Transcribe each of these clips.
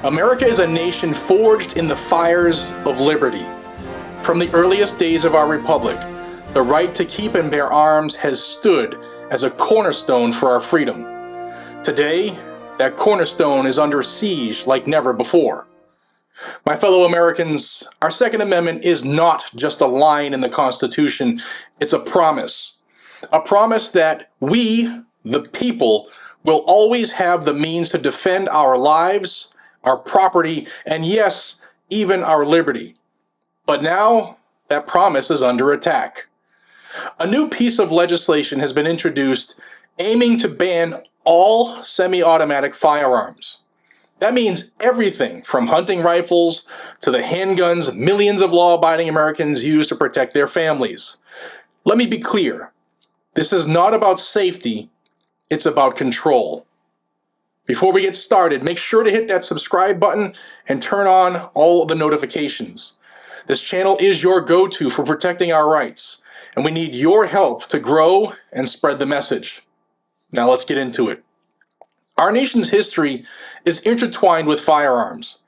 America is a nation forged in the fires of liberty. From the earliest days of our republic, the right to keep and bear arms has stood as a cornerstone for our freedom. Today, that cornerstone is under siege like never before. My fellow Americans, our Second Amendment is not just a line in the Constitution, it's a promise. A promise that we, the people, will always have the means to defend our lives, our property, and yes, even our liberty. But now, that promise is under attack. A new piece of legislation has been introduced aiming to ban all semi-automatic firearms. That means everything from hunting rifles to the handguns millions of law-abiding Americans use to protect their families. Let me be clear. This is not about safety, it's about control. Before we get started, make sure to hit that subscribe button and turn on all of the notifications. This channel is your go-to for protecting our rights, and we need your help to grow and spread the message. Now let's get into it. Our nation's history is intertwined with firearms.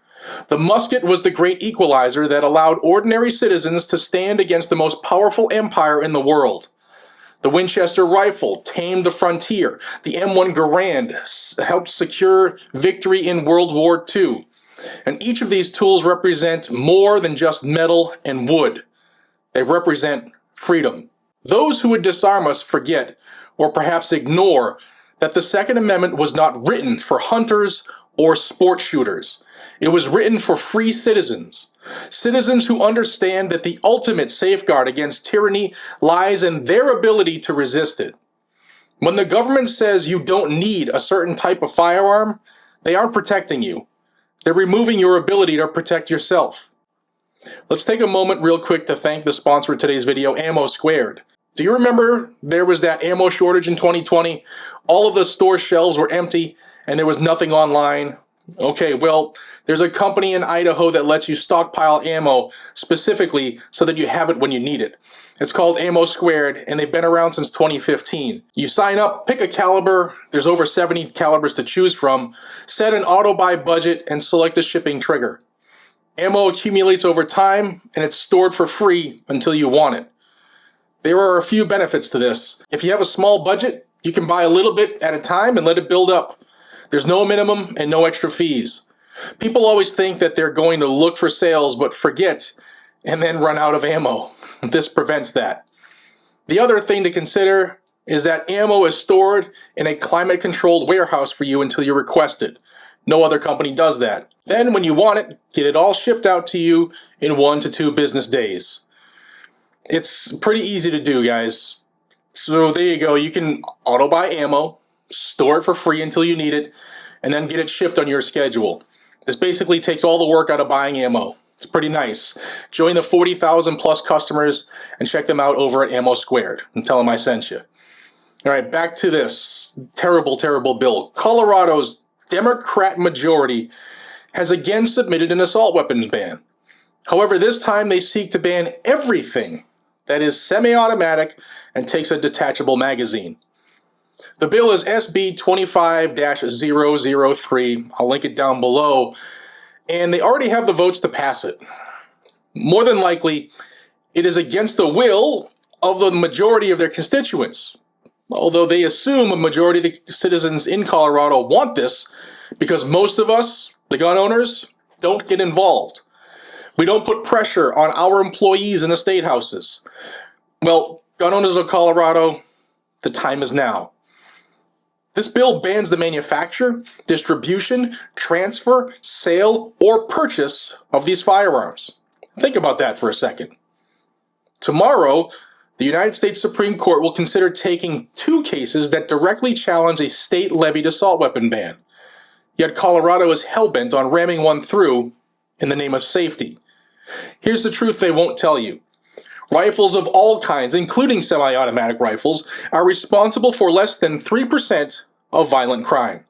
The musket was the great equalizer that allowed ordinary citizens to stand against the most powerful empire in the world. The Winchester rifle tamed the frontier. The M1 Garand helped secure victory in World War II. And each of these tools represent more than just metal and wood. They represent freedom. Those who would disarm us forget, or perhaps ignore, that the Second Amendment was not written for hunters or sport shooters. It was written for free citizens. Citizens who understand that the ultimate safeguard against tyranny lies in their ability to resist it. When the government says you don't need a certain type of firearm, they aren't protecting you. They're removing your ability to protect yourself. Let's take a moment real quick to thank the sponsor of today's video, Ammo Squared. Do you remember there was that ammo shortage in 2020? All of the store shelves were empty and there was nothing online. Okay, well, there's a company in Idaho that lets you stockpile ammo specifically so that you have it when you need it. It's called Ammo Squared, and they've been around since 2015. You sign up, pick a caliber, there's over 70 calibers to choose from, set an auto-buy budget, and select a shipping trigger. Ammo accumulates over time, and it's stored for free until you want it. There are a few benefits to this. If you have a small budget, you can buy a little bit at a time and let it build up. There's no minimum and no extra fees. People always think that they're going to look for sales but forget and then run out of ammo. This prevents that. The other thing to consider is that ammo is stored in a climate-controlled warehouse for you until you request it. No other company does that. Then when you want it, get it all shipped out to you in 1 to 2 business days. It's pretty easy to do, guys. So there you go. You can auto-buy ammo, store it for free until you need it, and then get it shipped on your schedule. This basically takes all the work out of buying ammo. It's pretty nice. Join the 40,000 plus customers and check them out over at Ammo Squared and tell them I sent you. All right, back to this terrible, terrible bill. Colorado's Democrat majority has again submitted an assault weapons ban. However, this time they seek to ban everything that is semi-automatic and takes a detachable magazine. The bill is SB 25-003. I'll link it down below. And they already have the votes to pass it. More than likely, it is against the will of the majority of their constituents. Although they assume a majority of the citizens in Colorado want this because most of us, the gun owners, don't get involved. We don't put pressure on our employees in the state houses. Well, gun owners of Colorado, the time is now. This bill bans the manufacture, distribution, transfer, sale, or purchase of these firearms. Think about that for a second. Tomorrow, the United States Supreme Court will consider taking 2 cases that directly challenge a state-levied assault weapon ban. Yet Colorado is hell-bent on ramming one through in the name of safety. Here's the truth they won't tell you. Rifles of all kinds, including semi-automatic rifles, are responsible for less than 3% of violent crime.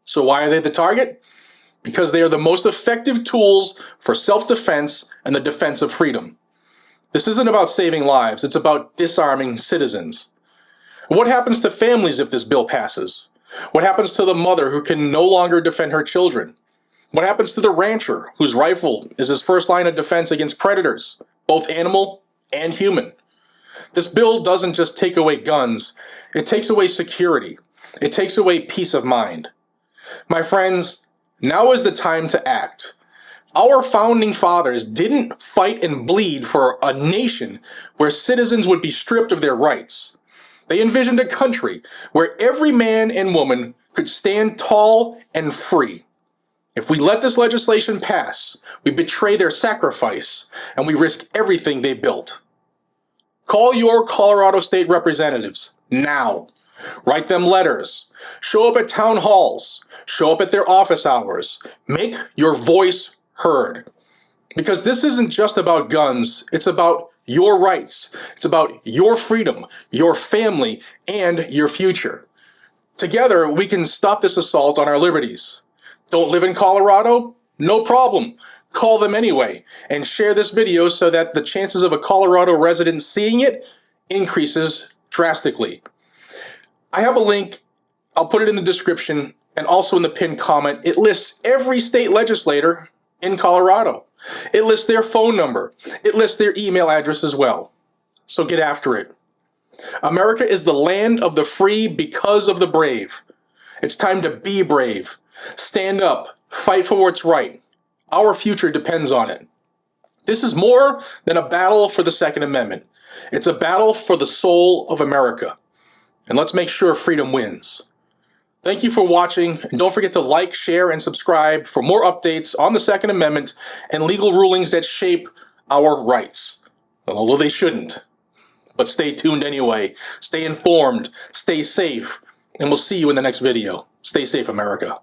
So why are they the target? Because they are the most effective tools for self-defense and the defense of freedom. This isn't about saving lives, it's about disarming citizens. What happens to families if this bill passes? What happens to the mother who can no longer defend her children? What happens to the rancher whose rifle is his first line of defense against predators, both animal and human? This bill doesn't just take away guns, it takes away security. It takes away peace of mind. My friends, now is the time to act. Our founding fathers didn't fight and bleed for a nation where citizens would be stripped of their rights. They envisioned a country where every man and woman could stand tall and free. If we let this legislation pass, we betray their sacrifice and we risk everything they built. Call your Colorado State representatives now. Write them letters. Show up at town halls. Show up at their office hours. Make your voice heard. Because this isn't just about guns, it's about your rights. It's about your freedom, your family, and your future. Together, we can stop this assault on our liberties. Don't live in Colorado? No problem. Call them anyway, and share this video so that the chances of a Colorado resident seeing it increases drastically. I have a link, I'll put it in the description, and also in the pinned comment. It lists every state legislator in Colorado. It lists their phone number. It lists their email address as well. So get after it. America is the land of the free because of the brave. It's time to be brave. Stand up. Fight for what's right. Our future depends on it. This is more than a battle for the Second Amendment. It's a battle for the soul of America. And let's make sure freedom wins. Thank you for watching, and don't forget to like, share, and subscribe for more updates on the Second Amendment and legal rulings that shape our rights. Although they shouldn't. But stay tuned anyway. Stay informed, stay safe, and we'll see you in the next video. Stay safe, America.